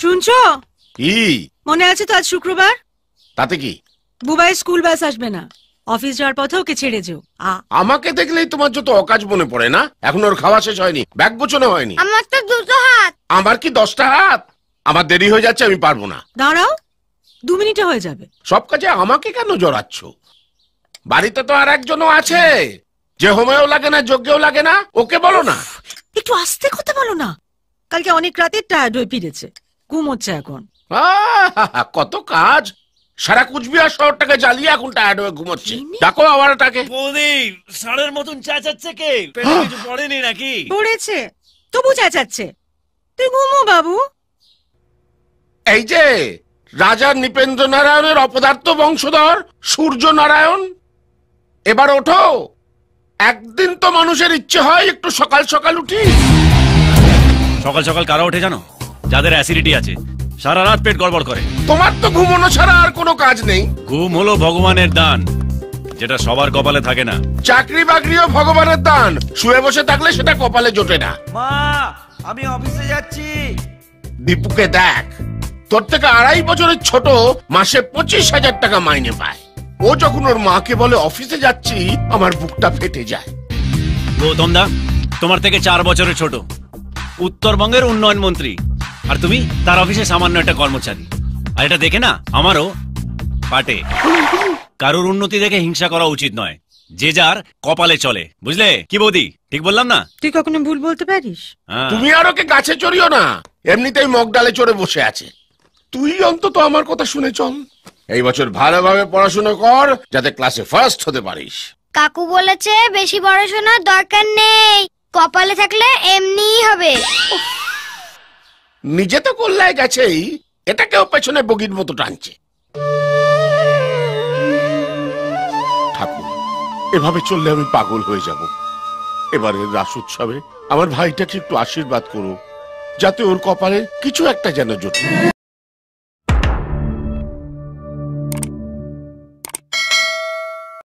শুনছো? কি মনে আছে তো আজ শুক্রবার? তাতে কি? বুবাই স্কুল বাস আসবে না, অফিস যাওয়ার পথে ওকে ছেড়ে যেও। আমাকে দেখলেই তোমার যত অকাজ মনে পড়ে না? এখন ওর খাওয়া শেষ হয়নি, ব্যাগ গোছানো হয়নি। আমার তো 2টো হাত। আমার কি 10টা হাত? আমার দেরি হয়ে যাচ্ছে, আমি পারবো না। দাঁড়াও, 2 মিনিটে হয়ে যাবে। সব কাজে আমাকে কেন জড়াচ্ছ? বাড়িতে তো আর একজনও আছে যে হোমেও লাগে না, যজ্ঞেও লাগে না। ওকে বলো না। একটু আস্তে কথা বলো না। কালকে অনেক রাতে টায়ার্ড হয়ে ফিরেছে, ঘুম হচ্ছে এখন। কত কাজ, সারা কুচবিহার শহরটাকে জ্বালিয়ে এখন টায়ার্ড হয়ে ঘুমোচ্ছে। ডাকো আবার তাকে। বৌদি ষাঁড়ের মতন চেঁচাচ্ছে কে? কিছু পড়েনি নাকি? পড়েছে, তবু চেঁচাচ্ছে। তুই ঘুমো বাবু। এই যে রাজা নৃপেন্দ্র নারায়ণের অপদার্থ বংশধর সূর্য নারায়ণ, এবার ওঠো। একদিন তো মানুষের ইচ্ছে হয় একটু সকাল সকাল উঠি। সকাল সকাল কারা ওঠে জানো? যাদের অ্যাসিডিটি আছে, সারা রাত পেট গড়বড় করে। তোমার তো ঘুমানো ছাড়া আর কোনো কাজ নেই। ঘুম হলো ভগবানের দান, যেটা সবার কপালে থাকে না। চাকরি বাকরিও ভগবানের দান, শুয়ে বসে থাকলে সেটা কপালে জোটে না। মা, আমি অফিসে যাচ্ছি। দীপুকে দেখ, তোর থেকে 2.5 বছরের ছোট, মাসে 25,000 টাকা মাইনে পায়। ও যখন ওর মাকে বলে অফিসে যাচ্ছি, আমার বুকটা ফেটে যায়। গৌতম দা তোমার থেকে 4 বছরের ছোট, উত্তরবঙ্গের উন্নয়ন মন্ত্রী, আর তুমি তার অফিসে সামান্য একটা কর্মচারী। আর এটা দেখে না আমারও পাটে। কারোর উন্নতি দেখে হিংসা করা উচিত নয়, যে যার কপালে চলে, বুঝলে কি বৌদি? ঠিক বললাম না? তুই কখনো ভুল বলতে পারিস? তুমি আর ওকে গাছে চড়িও না, এমনিতেই মগ ডালে চড়ে বসে আছে। তুই অন্তত আমার কথা শুনে চল। এই বছর ভালোভাবে পড়াশোনা কর, যাতে ক্লাসে ফার্স্ট হতে পারিস। কাকু বলেছে বেশি পড়াশোনার দরকার নেই, কপালে থাকলে এমনিই হবে। নিজে তো কল্যায় গেছেই, এটাকেও পেছনে বগির মতো টানছে। ঠাকুর, এভাবে চললে আমি পাগল হয়ে যাব। এবারের রাস উৎসবে আমার ভাইটাকে একটু আশীর্বাদ করো, যাতে ওর কপালে কিছু একটা যেন জোটে।